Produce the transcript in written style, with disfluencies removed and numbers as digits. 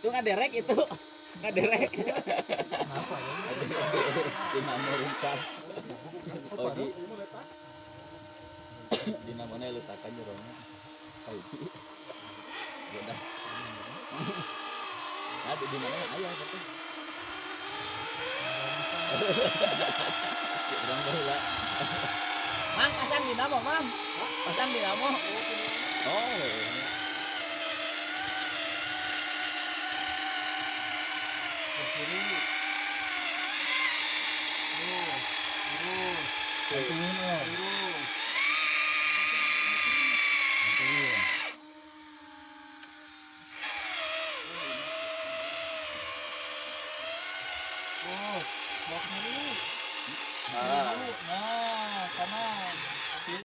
Itu ngaderek itu. Ngaderek. Kenapa ya? Dinamo rumpah. Oh dinamonya letakkan jerongnya. Oh udah. Ada di mana ayah tapi. Orang baheula. Mang, pasang dinamo, Mang. Pasang dinamo. Oh. Jadi